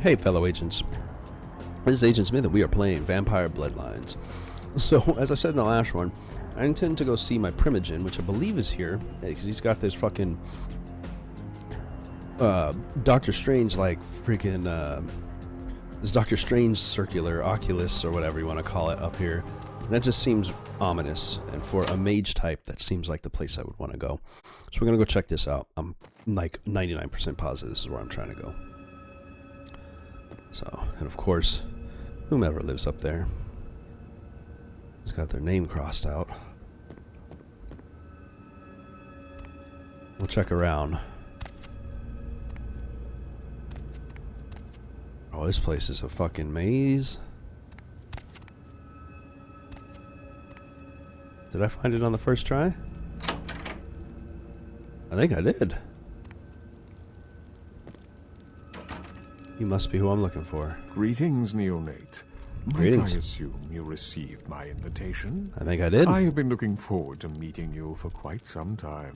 Hey, fellow agents. This is Agent Smith, and we are playing Vampire Bloodlines. So, as I said in the last one, I intend to go see my Primogen, which I believe is here, because he's got this fucking Doctor Strange, like, freaking, this Doctor Strange circular Oculus, or whatever you want to call it, up here. And that just seems ominous, and for a mage type, that seems like the place I would want to go. So we're going to go check this out. I'm like 99% positive this is where I'm trying to go. So, and of course, whomever lives up there has got their name crossed out. We'll check around. Oh, this place is a fucking maze. Did I find it on the first try? I think I did. You must be who I'm looking for. Greetings, neonate. Greetings. Might I assume you received my invitation? I think I did. I have been looking forward to meeting you for quite some time.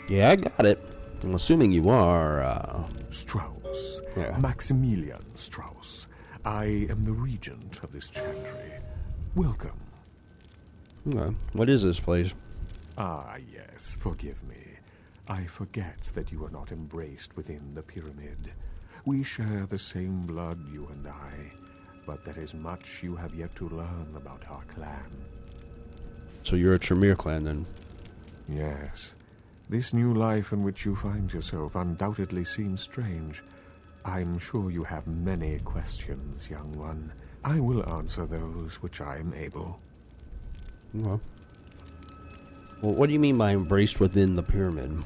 Yeah, I got it. I'm assuming you are, Strauss. Yeah. Maximilian Strauss. I am the regent of this chantry. Welcome. Okay. What is this place? Ah, yes, forgive me. I forget that you are not embraced within the pyramid. We share the same blood, you and I, but there is much you have yet to learn about our clan. So you're a Tremere clan, then? Yes. This new life in which you find yourself undoubtedly seems strange. I'm sure you have many questions, young one. I will answer those which I am able. Well, what do you mean by embraced within the pyramid?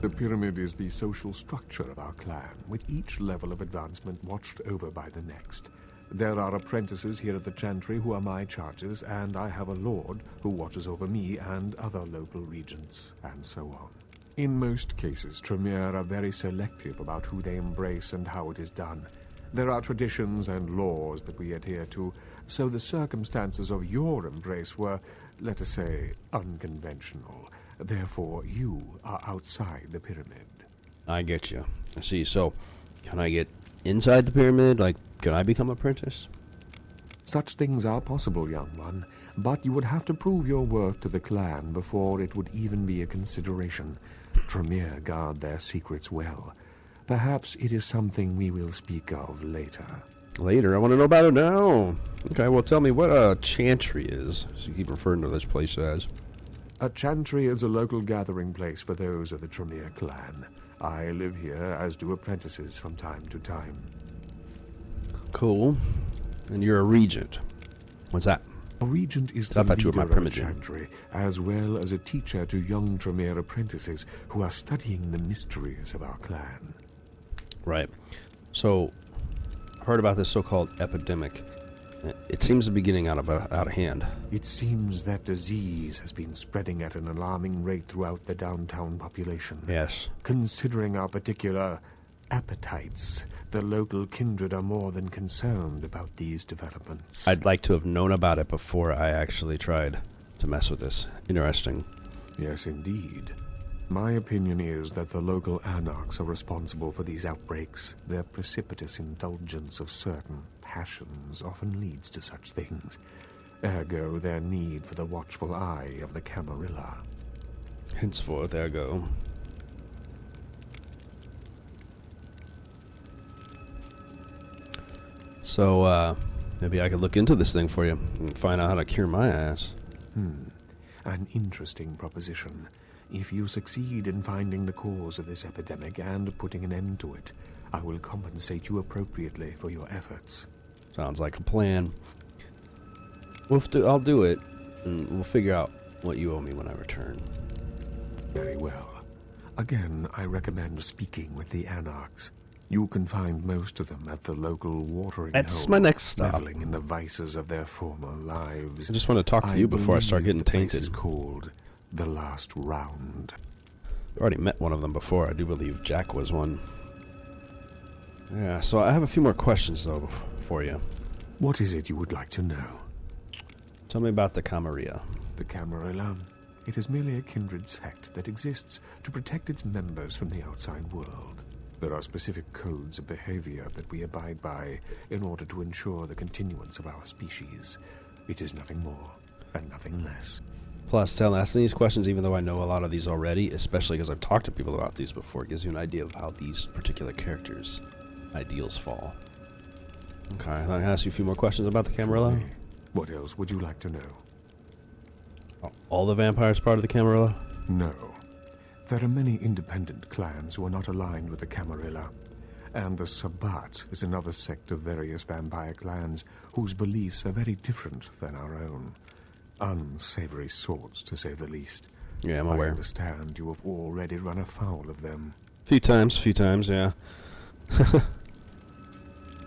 The pyramid is the social structure of our clan, with each level of advancement watched over by the next. There are apprentices here at the chantry who are my charges, and I have a lord who watches over me and other local regents, and so on. In most cases, Tremere are very selective about who they embrace and how it is done. There are traditions and laws that we adhere to, so the circumstances of your embrace were, let us say, unconventional. Therefore, you are outside the pyramid. I get you. I see. So, can I get inside the pyramid? Like, can I become apprentice? Such things are possible, young one, but you would have to prove your worth to the clan before it would even be a consideration. Tremere guard their secrets well. Perhaps it is something we will speak of later. Later? I want to know about it now. Okay, well, tell me what a chantry is. So you keep referring to this place as. A chantry is a local gathering place for those of the Tremere clan. I live here, as do apprentices from time to time. Cool. And you're a regent. What's that? A regent is I the thought you leader were my of a Primogen. chantry, as well as a teacher to young Tremere apprentices who are studying the mysteries of our clan. Right. So, I heard about this so-called epidemic. It seems to be getting out of hand. It seems that disease has been spreading at an alarming rate throughout the downtown population. Yes. Considering our particular appetites, the local kindred are more than concerned about these developments. I'd like to have known about it before I actually tried to mess with this. Interesting. Yes, indeed. My opinion is that the local Anarchs are responsible for these outbreaks. Their precipitous indulgence of certain passions often leads to such things. Ergo, their need for the watchful eye of the Camarilla. Henceforth, ergo. So, maybe I could look into this thing for you and find out how to cure my ass. An interesting proposition. If you succeed in finding the cause of this epidemic and putting an end to it, I will compensate you appropriately for your efforts. Sounds like a plan. I'll do it, and we'll figure out what you owe me when I return. Very well. Again, I recommend speaking with the Anarchs. You can find most of them at the local watering hole. That's my next stop. Reveling in the vices of their former lives. I just want to talk to you before I start getting the place tainted. is called The Last Round. I already met one of them before. I do believe Jack was one. Yeah, so I have a few more questions, though, for you. What is it you would like to know? Tell me about the Camarilla. The Camarilla. It is merely a kindred sect that exists to protect its members from the outside world. There are specific codes of behavior that we abide by in order to ensure the continuance of our species. It is nothing more and nothing less. Plus, asking these questions, even though I know a lot of these already, especially because I've talked to people about these before, gives you an idea of how these particular characters' ideals fall. Okay, I'm going to ask you a few more questions about the Camarilla. What else would you like to know? All the vampires part of the Camarilla? No. There are many independent clans who are not aligned with the Camarilla. And the Sabbat is another sect of various vampire clans whose beliefs are very different than our own. Unsavory sorts, to say the least. Yeah, I'm aware. I understand you have already run afoul of them. Few times, yeah.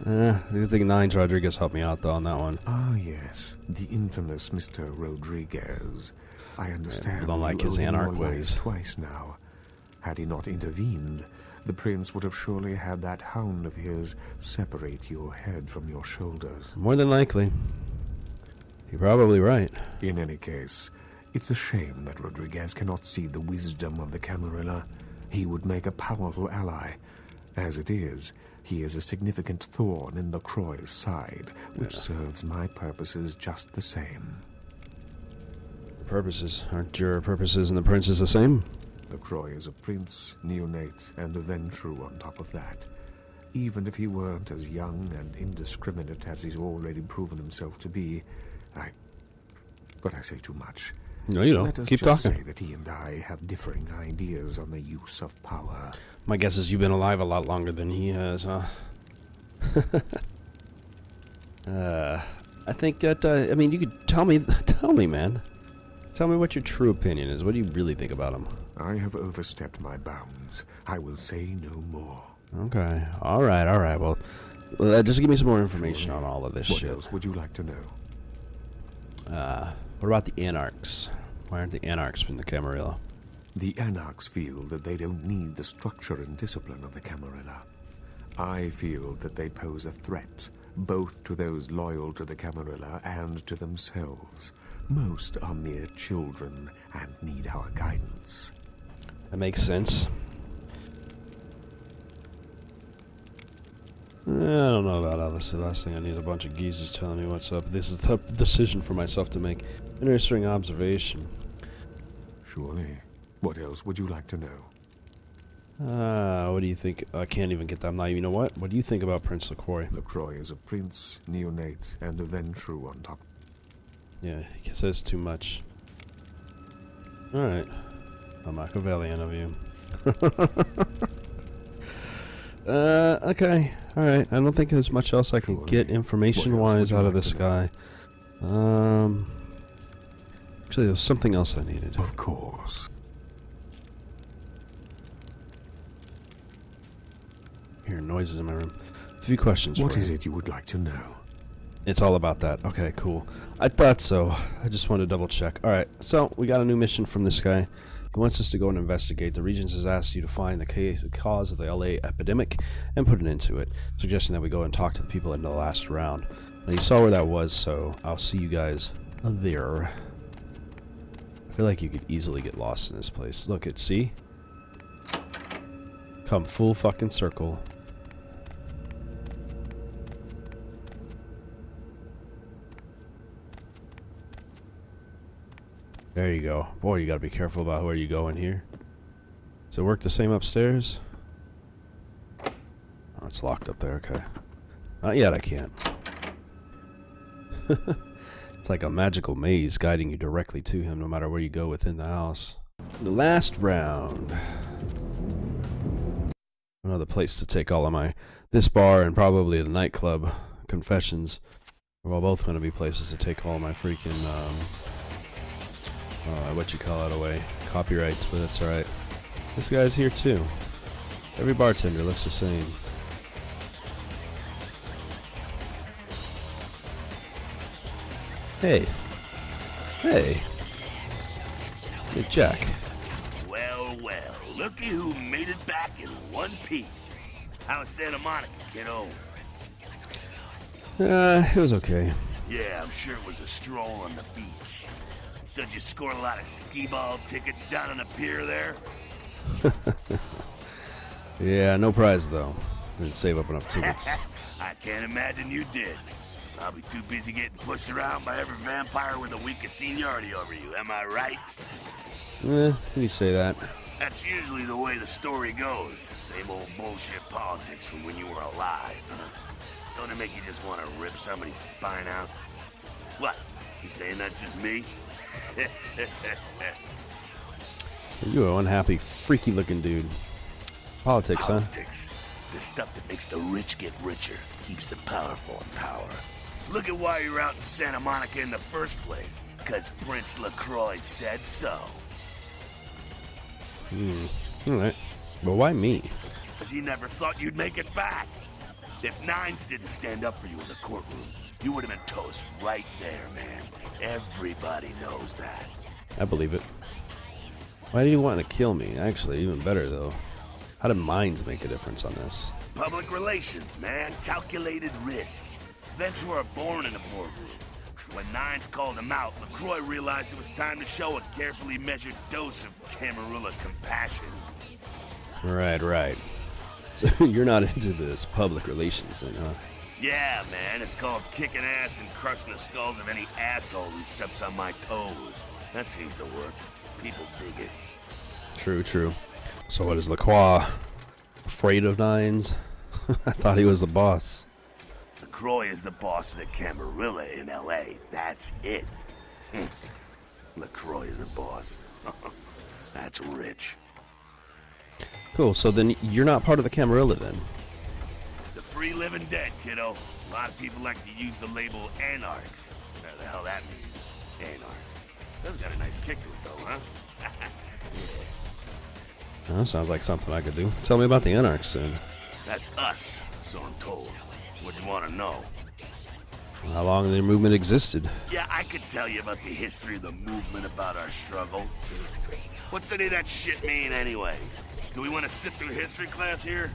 I think Nines Rodriguez helped me out, though, on that one. Ah, yes. The infamous Mr. Rodriguez. I understand you don't like his Anarch ways. Twice now. Had he not intervened, the prince would have surely had that hound of his separate your head from your shoulders. More than likely. You're probably right. In any case, it's a shame that Rodriguez cannot see the wisdom of the Camarilla. He would make a powerful ally. As it is, he is a significant thorn in the Croy's side, which serves my purposes just the same. Purposes? Aren't your purposes and the prince's the same? The Croy is a prince, neonate, and a Ventru on top of that. Even if he weren't as young and indiscriminate as he's already proven himself to be, But I say too much. No, you don't. Let us Keep just talking. say that he and I have differing ideas on the use of power. My guess is you've been alive a lot longer than he has, huh? I think that, I mean, you could tell me, man. Tell me what your true opinion is. What do you really think about him? I have overstepped my bounds. I will say no more. Okay. All right. Well, just give me some more information on all of this shit. What else would you like to know? What about the Anarchs? Why aren't the Anarchs in the Camarilla? The Anarchs feel that they don't need the structure and discipline of the Camarilla. I feel that they pose a threat, both to those loyal to the Camarilla and to themselves. Most are mere children and need our guidance. That makes sense. I don't know about Alice. The last thing I need is a bunch of geezers telling me what's up. This is a tough decision for myself to make. Interesting observation. Surely. What else would you like to know? What do you think? I can't even get that. I'm not even, you know what? What do you think about Prince LaCroix? LaCroix is a prince, neonate, and a Ventru on top. Yeah, he says too much. Alright. A Machiavellian of you. Okay. Alright. I don't think there's much else I can get information-wise out of this guy. Actually, there's something else I needed. Of course. Hearing noises in my room. A few questions What for is you. it you would like to know? It's all about that. Okay, cool. I thought so. I just wanted to double check. Alright, so we got a new mission from this guy. He wants us to go and investigate. The Regents has asked you to find the cause of the LA epidemic and put an end to it, suggesting that we go and talk to the people in the last round. Now, you saw where that was, so I'll see you guys there. I feel like you could easily get lost in this place. Look at, see? Come full fucking circle. There you go. Boy, you gotta be careful about where you go in here. Does it work the same upstairs? Oh, it's locked up there, okay. Not yet, I can't. It's like a magical maze guiding you directly to him no matter where you go within the house. The last round. Another place to take all of my... This bar and probably the nightclub confessions are all both going to be places to take all my freaking... what you call it away. Copyrights, but that's alright. This guy's here too. Every bartender looks the same. Hey. Hey. Hey, Jack. Well, looky who made it back in one piece. How's Santa Monica, kiddo? It was okay. Yeah, I'm sure it was a stroll on the beach. Said you scored a lot of skee-ball tickets down on the pier there? Yeah, no prize though. Didn't save up enough tickets. I can't imagine you did. Probably too busy getting pushed around by every vampire with the weakest seniority over you, am I right? You say that. That's usually the way the story goes. Same old bullshit politics from when you were alive. Don't it make you just want to rip somebody's spine out? What? You saying that's just me? You're an unhappy, freaky-looking dude. Politics, huh? Politics. The stuff that makes the rich get richer, keeps the powerful in power. Look at why you're out in Santa Monica in the first place. 'Cause Prince LaCroix said so. Alright. Well, why me? 'Cause he never thought you'd make it back. If Nines didn't stand up for you in the courtroom, you would have been toast right there, man. Everybody knows that. I believe it. Why do you want to kill me? Actually, even better, though. How do minds make a difference on this? Public relations, man. Calculated risk. Ventura born in a boardroom. When Nines called him out, LaCroix realized it was time to show a carefully measured dose of Camarilla compassion. Right. So you're not into this public relations thing, huh? Yeah, man, it's called kicking ass and crushing the skulls of any asshole who steps on my toes. That seems to work. People dig it. True. So what is LaCroix? Afraid of Nines? I thought he was the boss. LaCroix is the boss of the Camarilla in L.A. That's it. LaCroix is the boss. That's rich. Cool, so then you're not part of the Camarilla then? The free living dead, kiddo. A lot of people like to use the label Anarchs. Whatever the hell that means. Anarchs. That's got a nice kick to it though, huh? Oh, that sounds like something I could do. Tell me about the Anarchs then. That's us, so I'm told. What do you want to know? How long their movement existed. Yeah, I could tell you about the history of the movement, about our struggle. What's any of that shit mean anyway? Do we want to sit through history class here?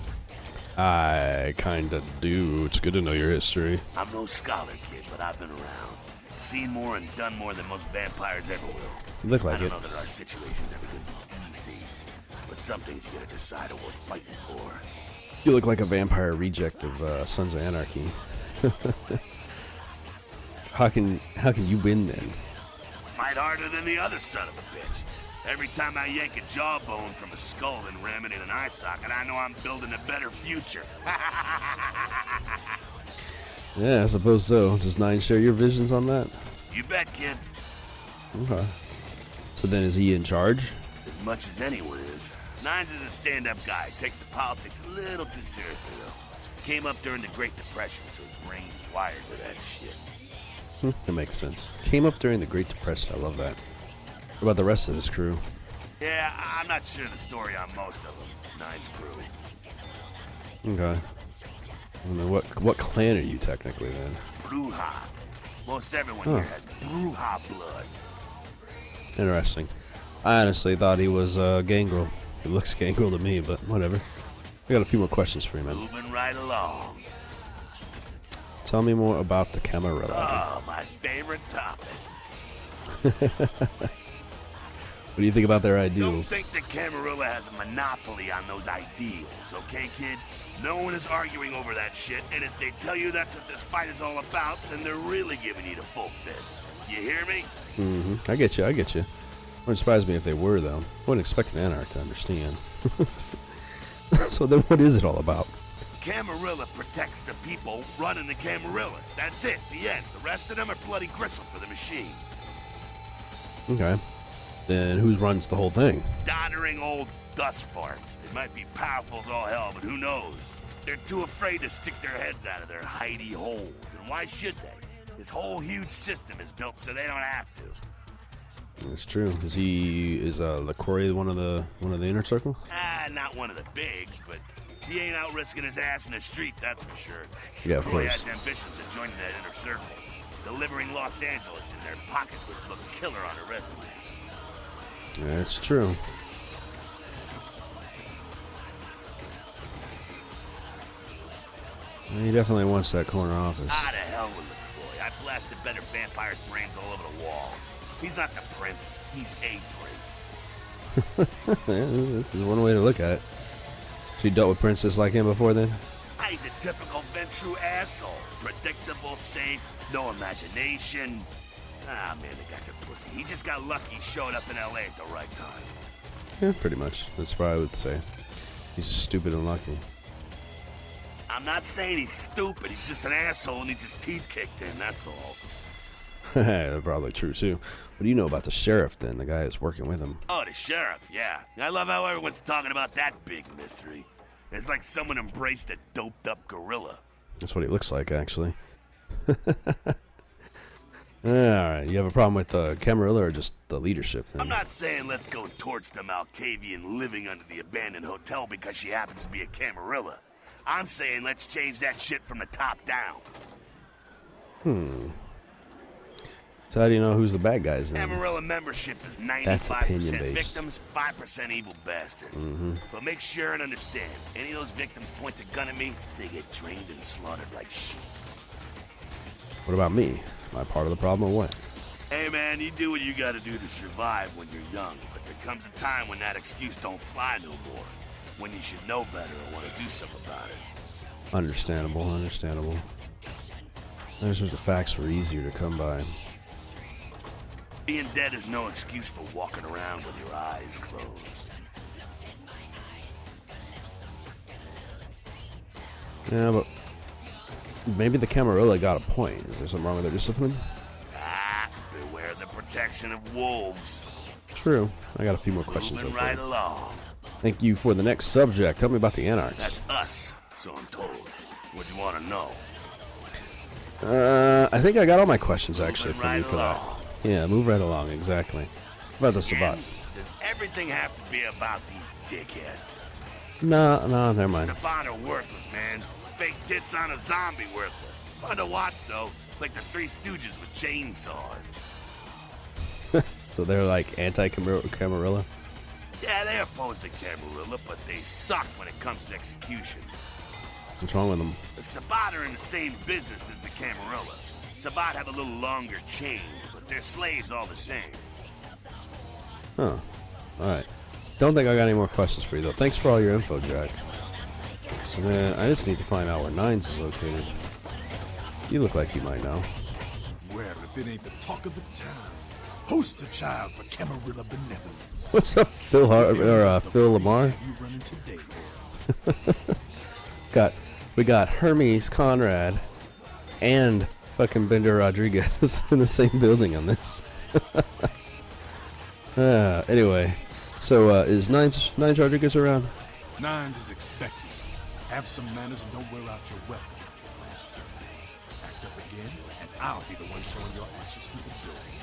I kinda do. It's good to know your history. I'm no scholar, kid, but I've been around. Seen more and done more than most vampires ever will. You look like I don't it. know that our situation's ever gonna be easy, but some things you gotta decide are worth fighting for. You look like a vampire reject of Sons of Anarchy. How can you win then? Fight harder than the other son of a bitch. Every time I yank a jawbone from a skull and ram it in an eye socket, I know I'm building a better future. Yeah, I suppose so. Does Nine share your visions on that? You bet, kid. Okay. So then is he in charge? As much as anyone is. Nines is a stand-up guy. Takes the politics a little too seriously, though. Came up during the Great Depression, so his brain's wired to that shit. That makes sense. Came up during the Great Depression. I love that. What about the rest of his crew? Yeah, I'm not sure the story on most of them. Nines crew. Okay. I mean, what clan are you technically then? Bruja. Most everyone here has Bruja blood. Interesting. I honestly thought he was gangrel. He looks gangrel to me, but whatever. I got a few more questions for you, man. Moving right along. Tell me more about the Camarilla. Oh, my favorite topic. What do you think about their Don't ideals? think the Camarilla has a monopoly on those ideals, okay, kid? No one is arguing over that shit, and if they tell you that's what this fight is all about, then they're really giving you the full fist. You hear me? I get you. Wouldn't surprise me if they were, though. Wouldn't expect an Anarch to understand. So then what is it all about? Camarilla protects the people running the Camarilla. That's it, the end. The rest of them are bloody gristle for the machine. Okay. Then who runs the whole thing? Doddering old dust farts. They might be powerful as all hell, but who knows? They're too afraid to stick their heads out of their hidey holes, and why should they? This whole huge system is built so they don't have to. That's true. Is LaCroix one of the inner circle? Not one of the bigs, but he ain't out risking his ass in the street, that's for sure. Yeah, of Troy course. has ambitions of joining that inner circle. Delivering Los Angeles in their pocket would look killer on a resume. That's true. Well, he definitely wants that corner office. Ah, to hell with LaCroix. I blasted better vampires' brains all over the wall. He's not the prince, he's a prince. Yeah, this is one way to look at it. So you dealt with Princess like him before then? He's a typical Ventru asshole. Predictable, safe, no imagination. Ah, man, the guy's a pussy. He just got lucky he showed up in LA at the right time. Yeah, pretty much. That's what I would say. He's just stupid and lucky. I'm not saying he's stupid. He's just an asshole and needs his teeth kicked in, that's all. That's probably true, too. What do you know about the sheriff, then? The guy that's working with him. Oh, the sheriff, yeah. I love how everyone's talking about that big mystery. It's like someone embraced a doped-up gorilla. That's what he looks like, actually. Alright, you have a problem with Camarilla or just the leadership, then? I'm not saying let's go torch the Malkavian living under the abandoned hotel because she happens to be a Camarilla. I'm saying let's change that shit from the top down. So how do you know who's the bad guys, then? Camarilla membership is 95% opinion-based. victims, 5% evil bastards. But make sure and understand, any of those victims points a gun at me, they get drained and slaughtered like sheep. What about me? Am I part of the problem or what? Hey man, you do what you gotta do to survive when you're young, but there comes a time when that excuse don't fly no more. When you should know better or want to do something about it. Understandable, understandable. I just wish the facts were easier to come by. Being dead is no excuse for walking around with your eyes closed. Yeah, but maybe the Camarilla got a point. Is there something wrong with their discipline? Ah, beware the protection of wolves. True. I got a few more questions. Moving right along. Thank you for the next subject. Tell me about the Anarchs. That's us, so I'm told. What do you want to know? I think I got all my questions actually Moving from you right for that. along. Yeah, move right along, exactly. What about the Sabat? Again, does everything have to be about these dickheads? No, never mind. Sabat are worthless, man. Fake tits on a zombie worthless. Fun to watch, though. Like the Three Stooges with chainsaws. So they're like anti-Camarilla? Yeah, they oppose the Camarilla, but they suck when it comes to execution. What's wrong with them? The Sabat are in the same business as the Camarilla. Sabat have a little longer chain, but they're slaves all the same. Huh. Alright. Don't think I got any more questions for you, though. Thanks for all your info, Jack. So then, I just need to find out where Nines is located. You look like you might know. Well, if it ain't the talk of the town, poster child for Camarilla benevolence. What's up, Phil Lamar? You running today, boy? We got Hermes Conrad and fucking Bender Rodriguez in the same building on this. Anyway, so is Nines Rodriguez around? Nines is expected. Have some manners and don't wear out your weapon. I'm skeptic. Act up again, and I'll be the one showing your actions to the building.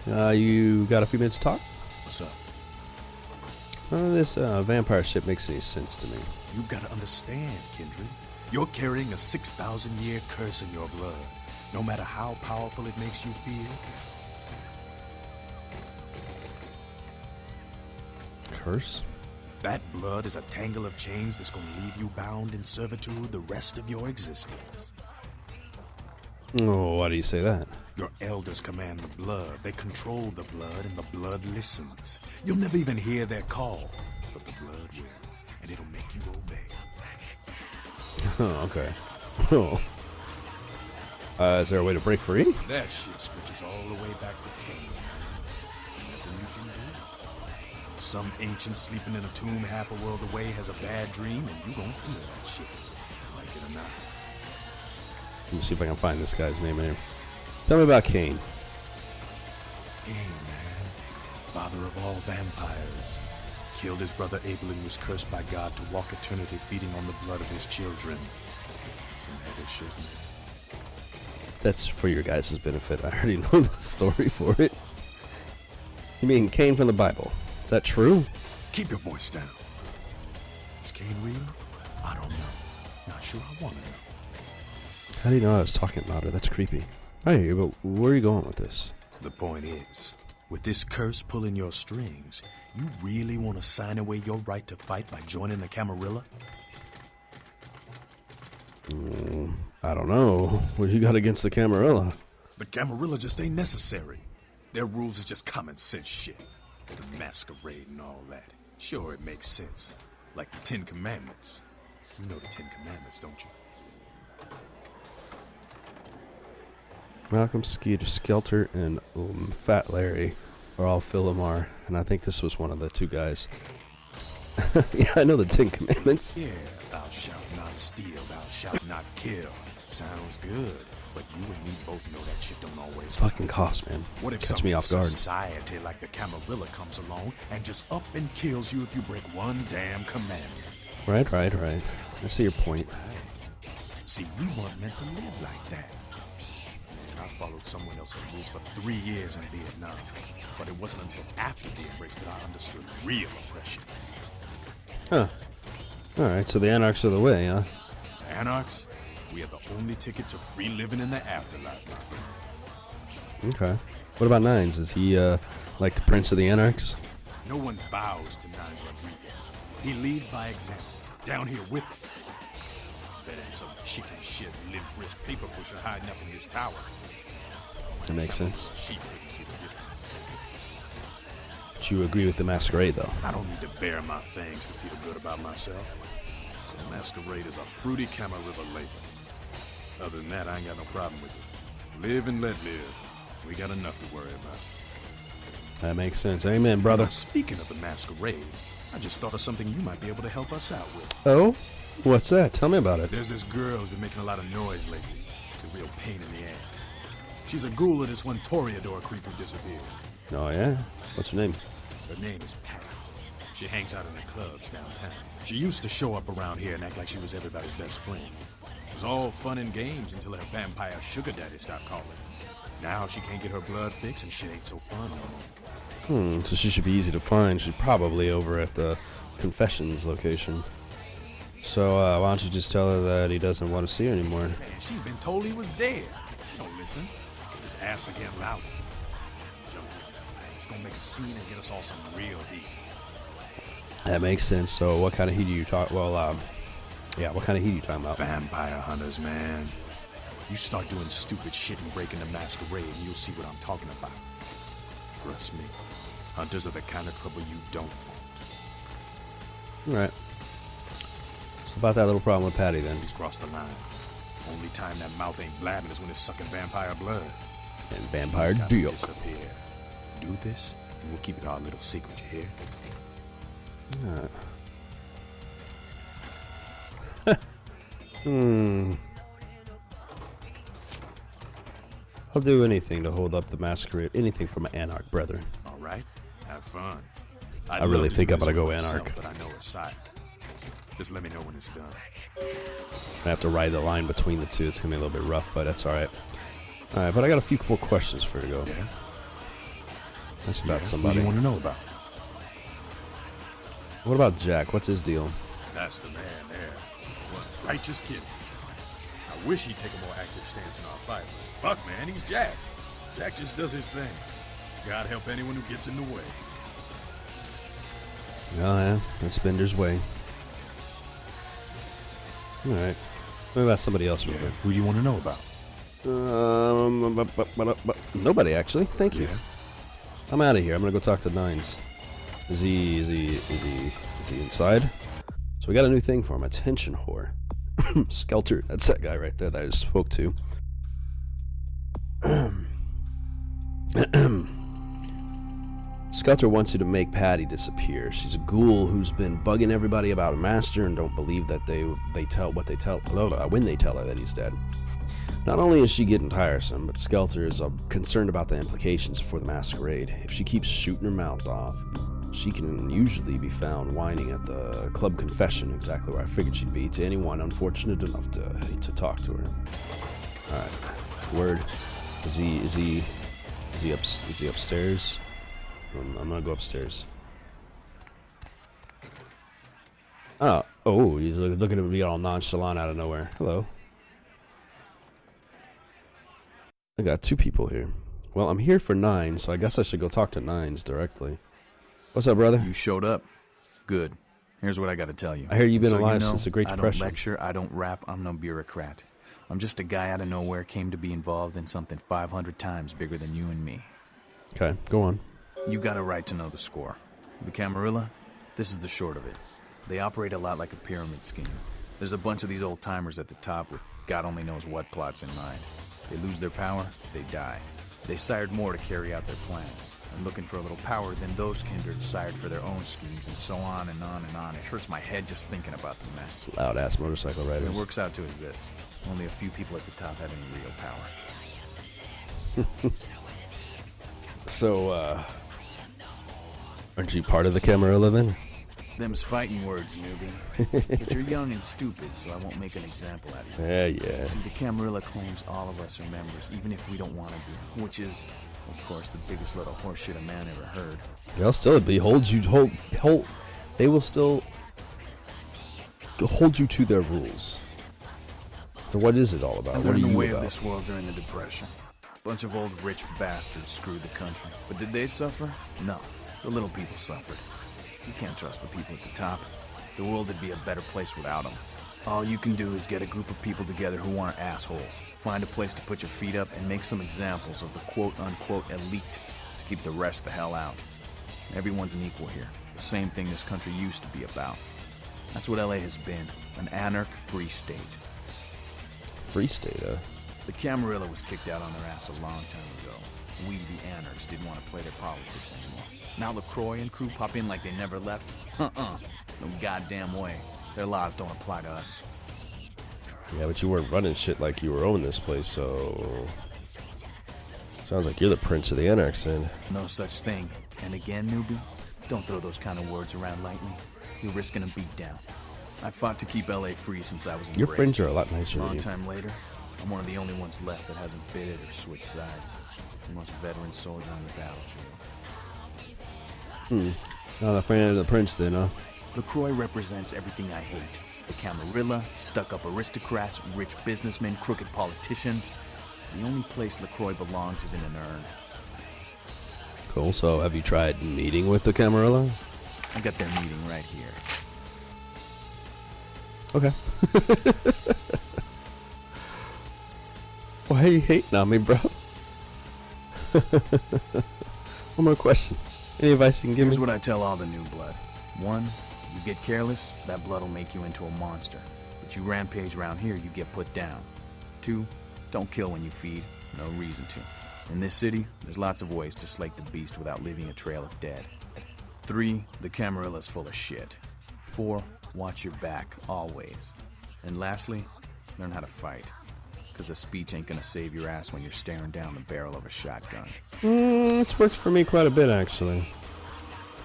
Alright. You got a few minutes to talk? What's up? None of this vampire shit makes any sense to me. You gotta understand, Kindred. You're carrying a 6,000-year curse in your blood. No matter how powerful it makes you feel. Curse? That blood is a tangle of chains that's gonna leave you bound in servitude the rest of your existence. Oh, why do you say that? Your elders command the blood. They control the blood, and the blood listens. You'll never even hear their call, but the blood will, and it'll make you obey. Oh, okay. Oh. Is there a way to break free? That shit stretches all the way back to Cain. Nothing you can do. Some ancient sleeping in a tomb half a world away has a bad dream, and you gon' feel that shit. Like it or not. Let me see if I can find this guy's name in here. Tell me about Cain. Cain, man. Father of all vampires. Killed his brother Abel and was cursed by God to walk eternity feeding on the blood of his children. Some heavy shit, man. That's for your guys' benefit. I already know the story for it. You mean Cain from the Bible? Is that true? Keep your voice down. Is Cain real? I don't know. Not sure I want to know. How do you know I was talking about her? That's creepy. I hear you, but where are you going with this? The point is, with this curse pulling your strings, you really want to sign away your right to fight by joining the Camarilla? I don't know. What you got against the Camarilla? The Camarilla just ain't necessary. Their rules is just common sense shit. The masquerade and all that. Sure, it makes sense. Like the Ten Commandments. You know the Ten Commandments, don't you? Malcolm, Skelter, and Fat Larry are all Philomar, and I think this was one of the two guys. Yeah, I know the Ten Commandments. Yeah, thou shalt not steal, thou shalt not kill. Sounds good, but you and me both know that shit don't always It's fucking coughs, man. What if Catch me off guard. society like the Camarilla comes along and just up and kills you if you break one damn commandment? Right. I see your point. See, we weren't meant to live like that. Man, I followed someone else's rules for 3 years in Vietnam, but it wasn't until after the embrace that I understood real oppression. Huh. Alright, so the Anarchs are the way, huh? Anarchs, we are the only ticket to free living in the afterlife, my friend. Okay. What about Nines? Is he, like the Prince of the Anarchs? No one bows to Nines Rodriguez. He leads by example, down here with us. Better than some chicken shit, limp wrist paper pusher hiding up in his tower. That makes sense. Sheep wouldn't see the difference. But you agree with the Masquerade, though? I don't need to bare my fangs to feel good about myself. The Masquerade is a fruity Camarilla label. Other than that, I ain't got no problem with it. Live and let live. We got enough to worry about. That makes sense. Amen, brother. Now, speaking of the Masquerade, I just thought of something you might be able to help us out with. Oh? What's that? Tell me about it. There's this girl who's been making a lot of noise lately. It's a real pain in the ass. She's a ghoul of this one Toreador creep who disappeared. Oh, yeah? What's her name? Her name is Patty. She hangs out in the clubs downtown. She used to show up around here and act like she was everybody's best friend. It was all fun and games until her vampire sugar daddy stopped calling. Now she can't get her blood fixed and shit ain't so fun no more. So she should be easy to find. She's probably over at the Confessions location. So, why don't you just tell her that he doesn't want to see her anymore? Man, she's been told he was dead. She don't listen. His ass again louder. Jump in. She's gonna make a scene and get us all some real heat. That makes sense. So, what kind of heat are you talking? Well, yeah, what kind of heat are you talking about? Vampire hunters, man. You start doing stupid shit and breaking the Masquerade, and you'll see what I'm talking about. Trust me, hunters are the kind of trouble you don't want. All right. So about that little problem with Patty, then. He's crossed the line. Only time that mouth ain't blabbing is when it's sucking vampire blood. And vampire She's gotta deal. disappear. Do this, and we'll keep it our little secret, you hear? I'll do anything to hold up the Masquerade. Anything for my Anarch brethren. All right, have fun. I really think I'm gonna go Anarch. But I know a side. Just let me know when it's done. I have to ride the line between the two. It's gonna be a little bit rough, but that's all right. All right, but I got a few more questions for you to go. Yeah. That's about Who somebody. do you want to know about? What about Jack? What's his deal? That's the man there. What a righteous kid. I wish he'd take a more active stance in our fight. But fuck, man, he's Jack. Jack just does his thing. God help anyone who gets in the way. Oh yeah, that's Bender's way. All right. What about somebody else? Real quick? Who do you want to know about? Nobody actually. Thank you. Yeah. I'm out of here. I'm gonna go talk to Nines. Is he inside? So we got a new thing for him. Attention whore. Skelter. That's that guy right there that I just spoke to. Skelter wants you to make Patty disappear. She's a ghoul who's been bugging everybody about a master and don't believe that they tell when they tell her that he's dead. Not only is she getting tiresome, but Skelter is concerned about the implications for the Masquerade. If she keeps shooting her mouth off, she can usually be found whining at the club Confession, exactly where I figured she'd be, to anyone unfortunate enough to talk to her. All right, word. Is he upstairs? I'm gonna go upstairs. Oh, he's looking at me all nonchalant out of nowhere. Hello. I got two people here. Well, I'm here for Nines, so I guess I should go talk to Nines directly. What's up, brother? You showed up. Good. Here's what I gotta tell you. I hear you've been So alive you know, since the Great Depression. I don't lecture, I don't rap, I'm no bureaucrat. I'm just a guy out of nowhere came to be involved in something 500 times bigger than you and me. Okay, go on. You got a right to know the score. The Camarilla, This is the short of it. They operate a lot like a pyramid scheme. There's a bunch of these old-timers at the top with God only knows what plots in mind. They lose their power, they die. They sired more to carry out their plans. And looking for a little power, then those kindred sired for their own schemes, and so on and on and on. It hurts my head just thinking about the mess. Loud-ass motorcycle What riders. it works out to is this. Only a few people at the top have any real power. So, aren't you part of the Camarilla then? Them's fighting words, newbie. But you're young and stupid, so I won't make an example out of you. Yeah. See, the Camarilla claims all of us are members, even if we don't want to be, which is, of course, the biggest load of horseshit a man ever heard. They'll still be they will still hold you to their rules. So what is it all about? And What they're are in the you way about? of this world during the Depression. Bunch of old rich bastards screwed the country. But did they suffer? No. The little people suffered. You can't trust the people at the top. The world would be a better place without them. All you can do is get a group of people together who aren't assholes. Find a place to put your feet up and make some examples of the quote-unquote elite to keep the rest the hell out. Everyone's an equal here. The same thing this country used to be about. That's what LA has been. An Anarch free state. Free state, The Camarilla was kicked out on their ass a long time ago. We, the Anarchs, didn't want to play their politics anymore. Now LaCroix and crew pop in like they never left? No goddamn way. Their laws don't apply to us. Yeah, but you weren't running shit like you were owning this place, so... Sounds like you're the prince of the Anarchs, then. No such thing. And again, newbie, don't throw those kind of words around lightly. You're risking a beatdown. I fought to keep LA free since I was in Your friends are a lot nicer than Long you. time later, I'm one of the only ones left that hasn't bid it or switched sides. The most veteran soldier on the battlefield. Oh, the friend of the prince, then, huh? LaCroix represents everything I hate. The Camarilla, stuck-up aristocrats, rich businessmen, crooked politicians. The only place LaCroix belongs is in an urn. Cool, so have you tried meeting with the Camarilla? I got their meeting right here. Okay. Why are you hating on me, bro? One more question. Any advice you can give Here's me? what I tell all the new blood. 1, you get careless, that blood will make you into a monster. But you rampage around here, you get put down. 2, don't kill when you feed. No reason to. In this city, there's lots of ways to slake the beast without leaving a trail of dead. 3, the Camarilla's full of shit. 4, watch your back, always. And lastly, learn how to fight. Because a speech ain't gonna save your ass when you're staring down the barrel of a shotgun. It's worked for me quite a bit, actually.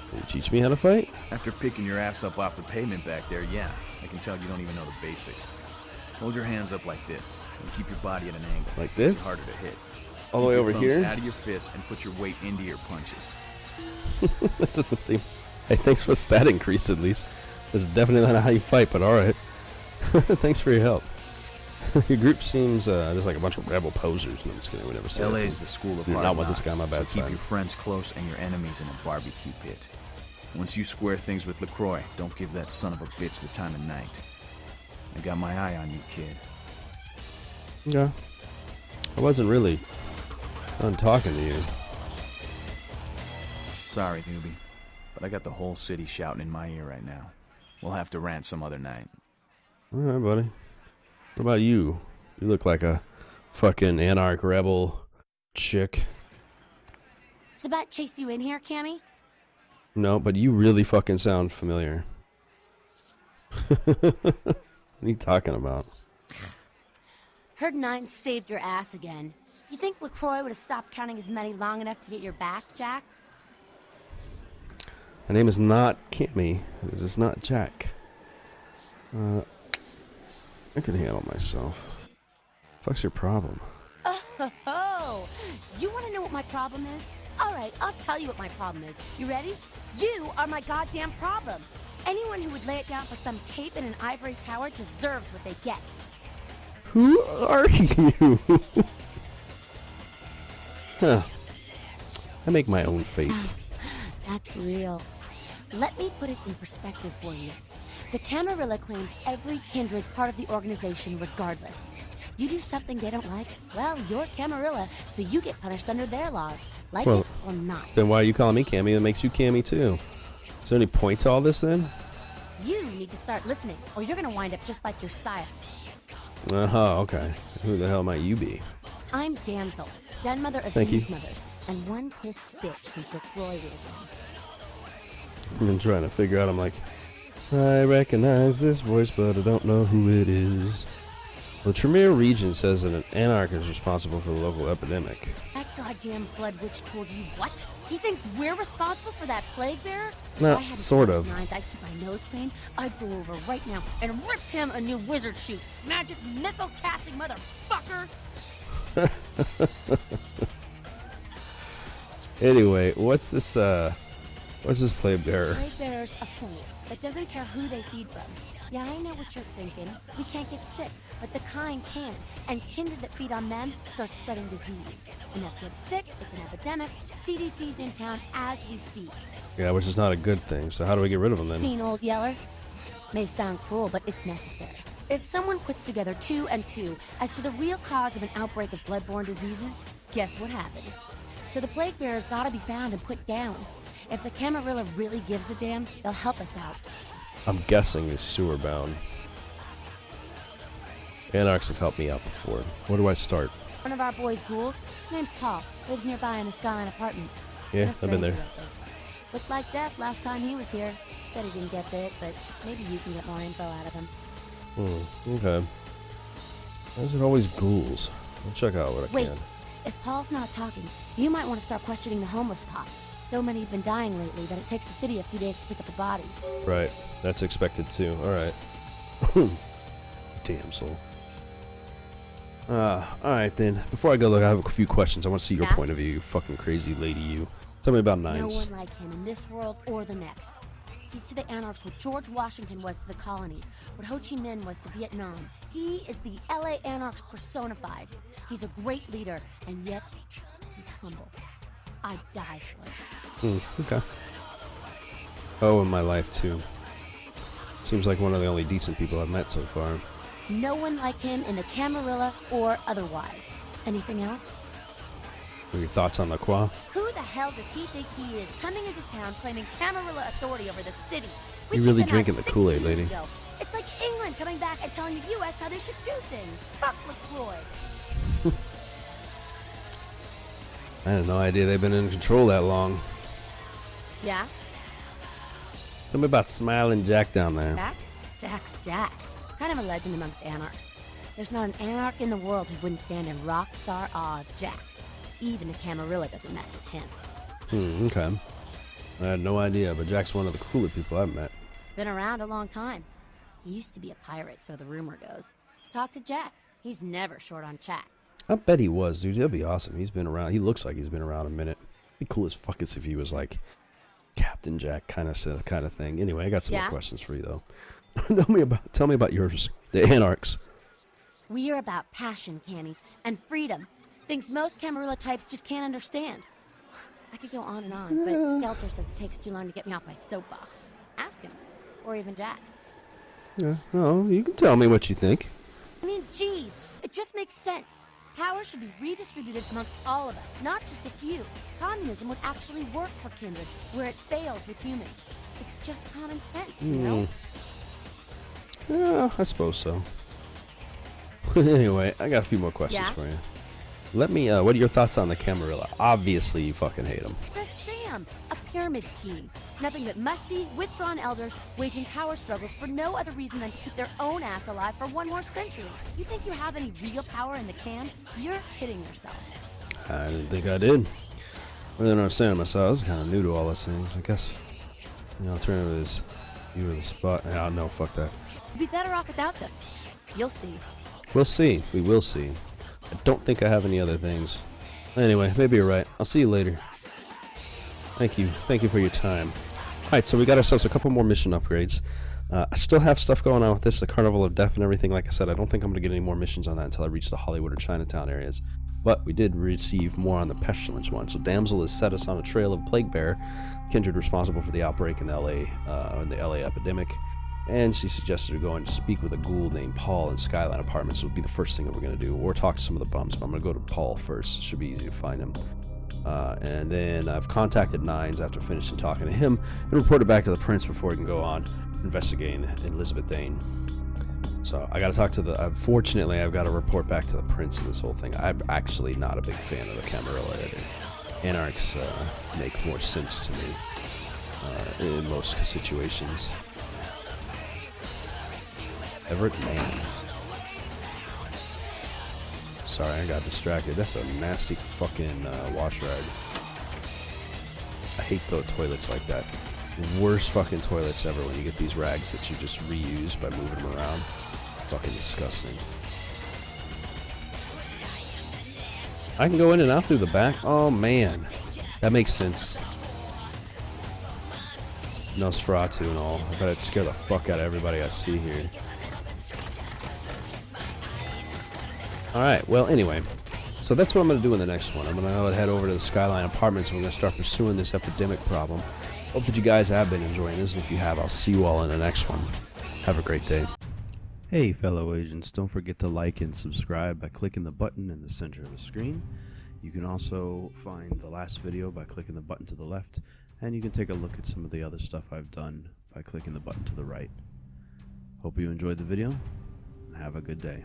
Can you teach me how to fight? After picking your ass up off the pavement back there, yeah, I can tell you don't even know the basics. Hold your hands up like this, and keep your body at an angle. Like It's this? harder to hit. All the way Keep over your thumbs here? out of your fists and put your weight into your punches. That doesn't seem... Hey, thanks for the stat increase, at least. This is definitely not how you fight, but alright. Thanks for your help. Your group seems just like a bunch of rebel posers. No, I'm just kidding. We never say that. LA's the school of You're hard not with this knocks, guy, my bad so keep side. your friends close and your enemies in a barbecue pit. Once you square things with LaCroix, don't give that son of a bitch the time of night. I got my eye on you, kid. Yeah. I wasn't really done talking to you. Sorry, newbie, but I got the whole city shouting in my ear right now. We'll have to rant some other night. Alright, buddy. What about you? You look like a fucking Anarch rebel chick. Sabat chased you in here, Cammy? No, but you really fucking sound familiar. What are you talking about? Heard Nine saved your ass again. You think LaCroix would have stopped counting his money long enough to get your back, Jack? My name is not Cammy. It is not Jack. I can handle myself. Fuck's your problem? Oh, you want to know what my problem is? All right, I'll tell you what my problem is. You ready? You are my goddamn problem. Anyone who would lay it down for some cape in an ivory tower deserves what they get. Who are you? Huh. I make my own fate. That's real. Let me put it in perspective for you. The Camarilla claims every kindred's part of the organization regardless. You do something they don't like, well, you're Camarilla, so you get punished under their laws, like Well, it or not. Then why are you calling me Cammy? That makes you Cammy too. Is there any point to all this then? You need to start listening, or you're gonna wind up just like your sire. Okay. Who the hell might you be? I'm Damsel, den mother of Thank you. these mothers, and one pissed bitch since LaCroix ruled on. I've been trying to figure out, I'm like, I recognize this voice, but I don't know who it is. The Tremere region says that an Anarch is responsible for the local epidemic. That goddamn blood witch told you what? He thinks we're responsible for that plague bearer? No, If I had sort those of. Nines, I'd keep my nose clean. I'd go over right now and rip him a new wizard shoot. Magic missile casting motherfucker! Anyway, what's this plague bearer? Plague bearer's a fool that doesn't care who they feed from. Yeah, I know what you're thinking. We can't get sick, but the kind can. And kindred that feed on them start spreading disease. And that gets sick, it's an epidemic. CDC's in town as we speak. Yeah, which is not a good thing, so how do we get rid of them then? Seen Old Yeller? May sound cruel, but it's necessary. If someone puts together 2 and 2 as to the real cause of an outbreak of bloodborne diseases, guess what happens? So the plague bearer's gotta be found and put down. If the Camarilla really gives a damn, they'll help us out. I'm guessing he's sewer bound. Anarchs have helped me out before. Where do I start? One of our boys' ghouls, name's Paul, lives nearby in the Skyline Apartments. Yeah, No I've been there. stranger lately. Looked like death last time he was here. Said he didn't get bit, but maybe you can get more info out of him. Okay. Why is it always ghouls? I'll check out what I Wait, can. if Paul's not talking, you might want to start questioning the homeless pop. So many have been dying lately that it takes the city a few days to pick up the bodies. Right, that's expected too. Alright. Damsel. Alright then. Before I go, look, I have a few questions. I want to see your Yeah? point of view, you fucking crazy lady, you. Tell me about No Nines. one like him in this world or the next. He's to the Anarchs what George Washington was to the colonies, what Ho Chi Minh was to Vietnam. He is the LA Anarchs personified. He's a great leader, and yet he's humble. I'd die for it. Okay. Oh, in my life too. Seems like one of the only decent people I've met so far. No one like him in the Camarilla or otherwise. Anything else? What are your thoughts on LaCroix? Who the hell does he think he is, coming into town claiming Camarilla authority over the city? We You're really kicked him out drinking the 60 Kool-Aid, years lady. ago. It's like England coming back and telling the U.S. how they should do things. Fuck LaCroix. I had no idea they've been in control that long. Yeah? Tell me about Smiling Jack down there. Jack? Jack's Jack. Kind of a legend amongst Anarchs. There's not an Anarch in the world who wouldn't stand in rock star awe of Jack. Even the Camarilla doesn't mess with him. Okay. I had no idea, but Jack's one of the cooler people I've met. Been around a long time. He used to be a pirate, so the rumor goes. Talk to Jack. He's never short on chat. I bet he was, dude. That'd be awesome. He's been around. He looks like he's been around a minute. Be cool as fuck as if he was like Captain Jack kind of thing. Anyway, I got some more questions for you though. tell me about yours, the Anarchs. We are about passion, Canny, and freedom. Things most Camarilla types just can't understand. I could go on and on, but Skelter says it takes too long to get me off my soapbox. Ask him. Or even Jack. Yeah. No, you can tell me what you think. I mean, geez, it just makes sense. Power should be redistributed amongst all of us, not just a few. Communism would actually work for Kindred, where it fails with humans. It's just common sense, you know? Yeah, I suppose so. Anyway, I got a few more questions for you. Let me, what are your thoughts on the Camarilla? Obviously, you fucking hate them. It's a sham, a pyramid scheme. Nothing but musty, withdrawn elders waging power struggles for no other reason than to keep their own ass alive for one more century. You think you have any real power in the Cam? You're kidding yourself. I didn't think I did. I didn't understand myself. I was kind of new to all those things. I guess, alternative is you were the spot. Ah, no, fuck that. You'd be better off without them. You'll see. We'll see. We will see. I don't think I have any other things. Anyway, maybe you're right. I'll see you later. Thank you. Thank you for your time. Alright, so we got ourselves a couple more mission upgrades. I still have stuff going on with this, the Carnival of Death and everything. Like I said, I don't think I'm going to get any more missions on that until I reach the Hollywood or Chinatown areas. But we did receive more on the Pestilence one. So Damsel has set us on a trail of Plague Bear, kindred responsible for the outbreak in the LA epidemic. And she suggested going to speak with a ghoul named Paul in Skyline Apartments. Would be the first thing that we're going to do, or talk to some of the bums. But I'm going to go to Paul first. It should be easy to find him. And then I've contacted Nines after finishing talking to him and reported back to the prince before he can go on investigating Elizabeth Dane. So I got to talk to the. Unfortunately, I've got to report back to the prince in this whole thing. I'm actually not a big fan of the Camarilla editing. Anarchs make more sense to me in most situations. Everett, man. Sorry, I got distracted. That's a nasty fucking wash rag. I hate the toilets like that. Worst fucking toilets ever when you get these rags that you just reuse by moving them around. Fucking disgusting. I can go in and out through the back? Oh man. That makes sense. Nosferatu and all. I bet it'd scare the fuck out of everybody I see here. Alright, well anyway. So that's what I'm going to do in the next one. I'm going to head over to the Skyline Apartments and we're going to start pursuing this epidemic problem. Hope that you guys have been enjoying this, and if you have, I'll see you all in the next one. Have a great day. Hey fellow agents, don't forget to like and subscribe by clicking the button in the center of the screen. You can also find the last video by clicking the button to the left, and you can take a look at some of the other stuff I've done by clicking the button to the right. Hope you enjoyed the video, and have a good day.